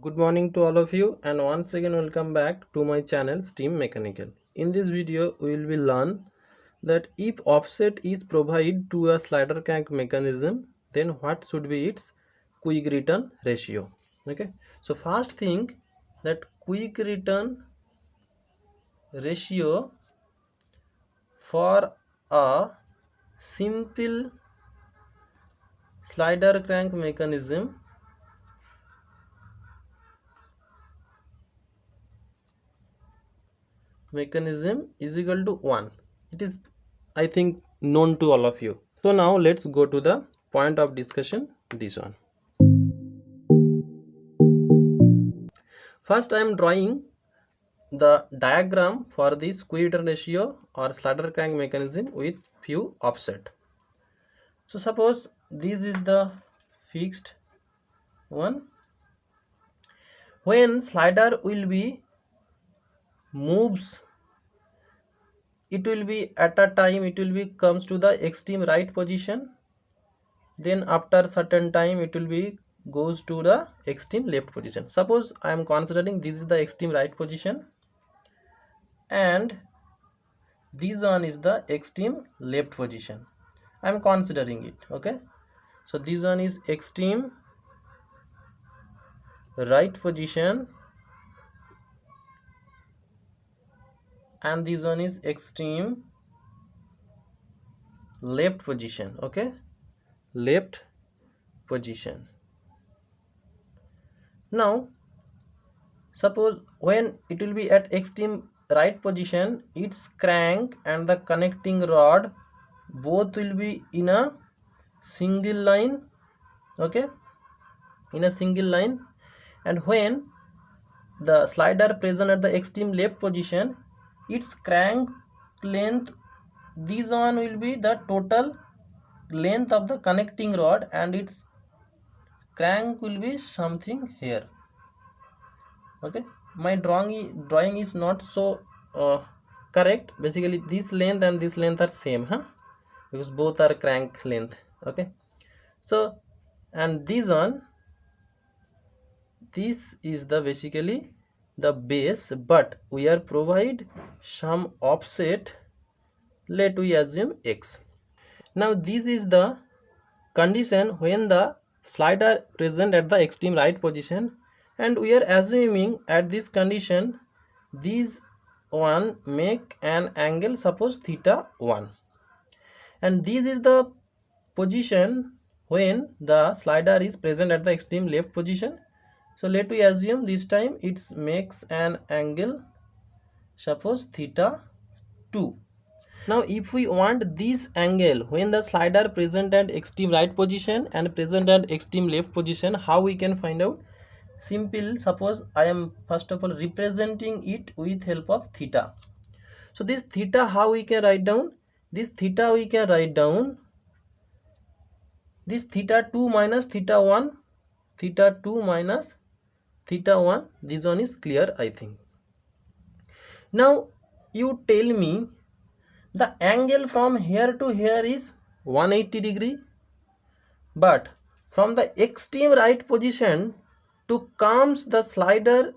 Good morning to all of you, and once again welcome back to my channel Steam Mechanical. In this video we will be learn that if offset is provided to a slider crank mechanism, then what should be its quick return ratio. Okay, so first thing, that quick return ratio for a simple slider crank mechanism is equal to 1. It is, I think, known to all of you. So now let's go to the point of discussion, this one. First I am drawing the diagram for this quick return ratio or slider crank mechanism with few offset. So suppose this is the fixed one. When slider will be moves, it will be at a time it will be comes to the extreme right position, then after certain time it will be goes to the extreme left position. Suppose I am considering this is the extreme right position and this one is the extreme left position. I am considering it. Okay, so this one is extreme right position and this one is extreme left position. Okay, left position. Now suppose when it will be at extreme right position, its crank and the connecting rod both will be in a single line. Okay, in a single line, and when the slider present at the extreme left position, its crank length, this one will be the total length of the connecting rod and its crank will be something here. Okay, my drawing is not so correct. Basically this length and this length are same, because both are crank length. Okay, so and this one, this is the basically the base, but we are provide some offset. Let we assume x. Now this is the condition when the slider present at the extreme right position, and we are assuming at this condition this one make an angle, suppose theta 1, and this is the position when the slider is present at the extreme left position. So let we assume this time it makes an angle, suppose theta 2. Now if we want this angle when the slider present at extreme right position and present at extreme left position, how we can find out? Simple, suppose I am first of all representing it with help of theta. So this theta, how we can write down? This theta we can write down this theta 2 minus theta 1, theta 2 minus theta 1. This one is clear, I think. Now you tell me, the angle from here to here is 180 degree, but from the extreme right position to comes the slider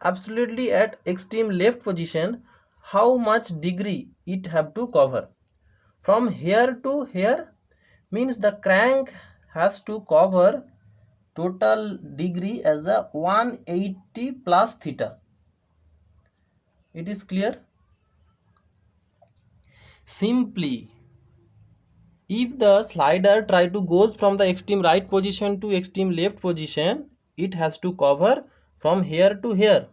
absolutely at extreme left position, how much degree it have to cover? From here to here means the crank has to cover total degree as a 180 plus theta. It is clear? Simply, if the slider try to goes from the extreme right position to extreme left position, it has to cover from here to here.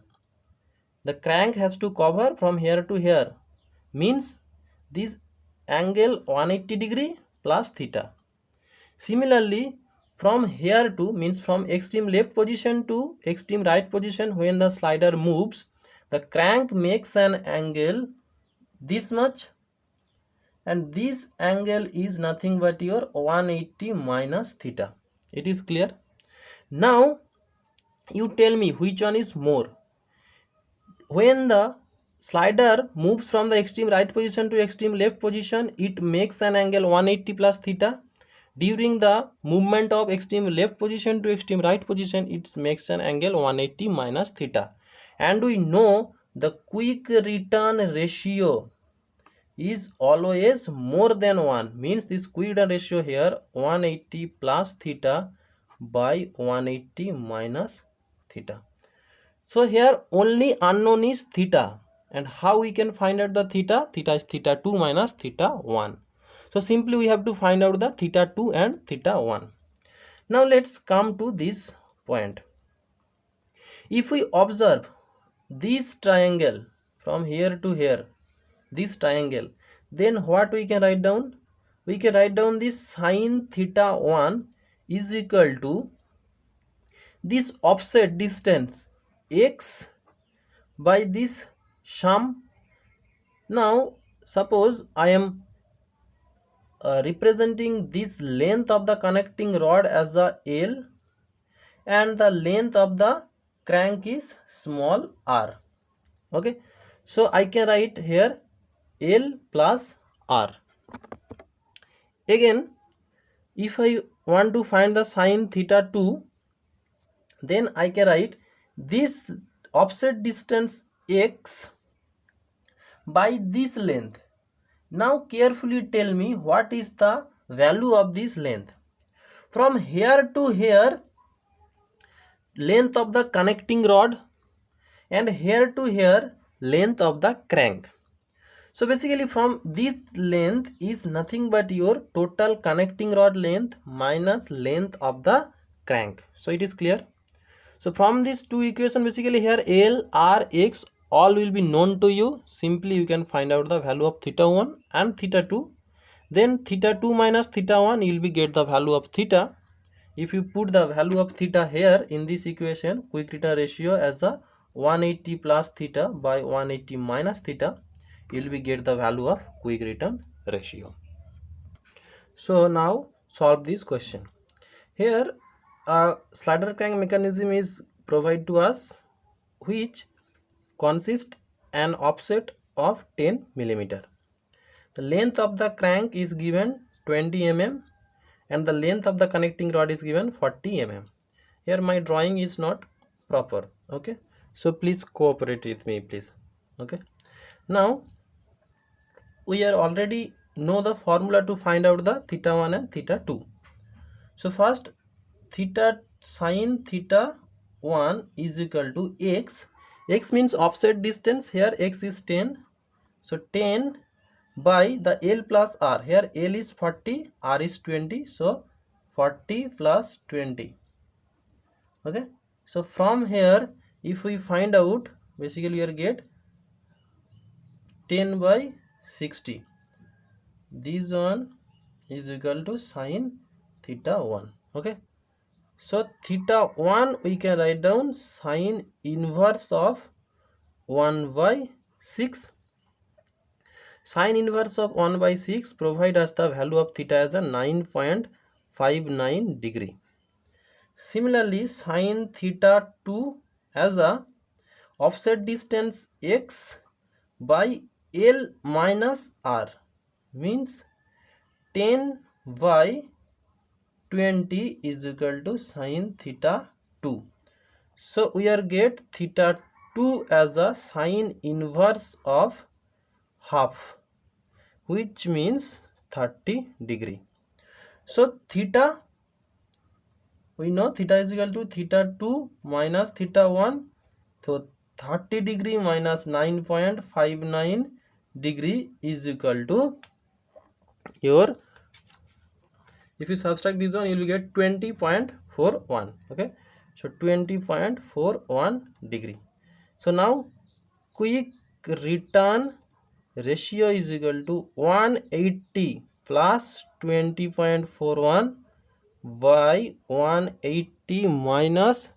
The crank has to cover from here to here, means this angle 180 degree plus theta. Similarly, from here to means from extreme left position to extreme right position, when the slider moves, the crank makes an angle this much, and this angle is nothing but your 180 minus theta. It is clear? Now you tell me which one is more. When the slider moves from the extreme right position to extreme left position, it makes an angle 180 plus theta. during the movement of extreme left position to extreme right position, it makes an angle 180 minus theta. And we know the quick return ratio is always more than 1, means this quick return ratio here 180 plus theta by 180 minus theta. So here only unknown is theta, and how we can find out the theta? Theta is theta 2 minus theta 1. So simply we have to find out the theta 2 and theta 1. Now let's come to this point. If we observe this triangle from here to here, this triangle, then what we can write down? We can write down this sine theta 1 is equal to this offset distance x by this sum. Now suppose I am representing this length of the connecting rod as the L, and the length of the crank is small r. Okay, so I can write here L plus r. Again, if I want to find the sine theta 2, then I can write this offset distance x by this length. Now carefully tell me what is the value of this length. From here to here, length of the connecting rod, and here to here, length of the crank. So basically from this length is nothing but your total connecting rod length minus length of the crank. So it is clear. So from these two equations, basically here L, R, X all will be known to you. Simply you can find out the value of theta 1 and theta 2. Then theta 2 minus theta 1, you will be get the value of theta. If you put the value of theta here in this equation, quick return ratio as a 180 plus theta by 180 minus theta, you will be get the value of quick return ratio. So now solve this question. Here a slider crank mechanism is provided to us, which consists an offset of 10 millimeter. The length of the crank is given 20 mm and the length of the connecting rod is given 40 mm. Here my drawing is not proper. Okay, so please cooperate with me, please. Okay, now we are already know the formula to find out the theta 1 and theta 2. So first, theta sine theta 1 is equal to x. X means offset distance. Here x is 10. So 10 by the L plus R. Here L is 40, R is 20. So 40 plus 20. Okay. So from here, if we find out, basically we will get 10 by 60. This one is equal to sine theta 1. Okay. So theta 1 we can write down sine inverse of 1 by 6. Sine inverse of 1 by 6 provide us the value of theta as a 9.59 degree. Similarly, sine theta 2 as a offset distance x by L minus R, means 10 by 20 is equal to sine theta 2. So we are get theta 2 as a sine inverse of half, which means 30 degree. So theta, we know theta is equal to theta 2 minus theta 1. So 30 degree minus 9.59 degree is equal to your, if you subtract this one, you will get 20.41. Okay, so 20.41 degree. So now quick return ratio is equal to 180 plus 20.41 by 180 minus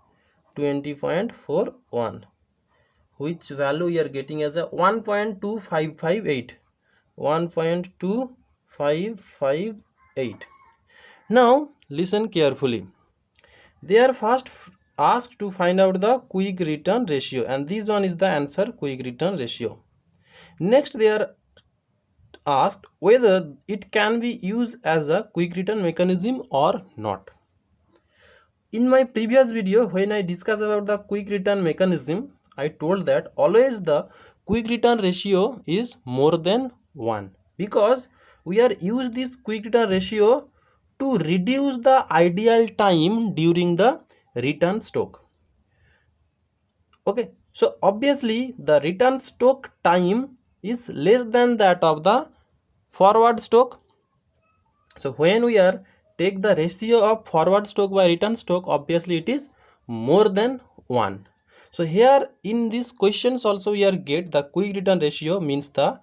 20.41, which value you are getting as a 1.2558. 1.2558. Now listen carefully. They are first asked to find out the quick return ratio, and this one is the answer, quick return ratio. Next they are asked whether it can be used as a quick return mechanism or not. In my previous video, when I discussed about the quick return mechanism, I told that always the quick return ratio is more than 1, because we are use this quick return ratio to reduce the ideal time during the return stroke. Okay, so obviously the return stroke time is less than that of the forward stroke. So when we are take the ratio of forward stroke by return stroke, obviously it is more than 1. So here in these questions also we are get the quick return ratio means the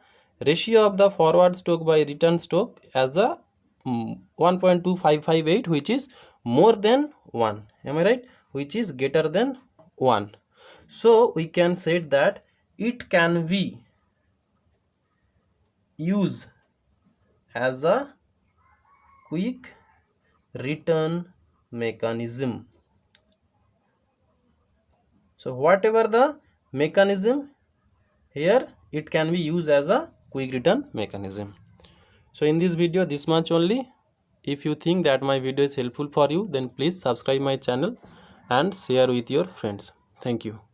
ratio of the forward stroke by return stroke as a 1.2558, which is more than 1. Am I right? Which is greater than 1. So we can say that it can be used as a quick return mechanism. So whatever the mechanism, here it can be used as a quick return mechanism. So in this video this much only. If you think that my video is helpful for you, then please subscribe my channel and share with your friends. Thank you.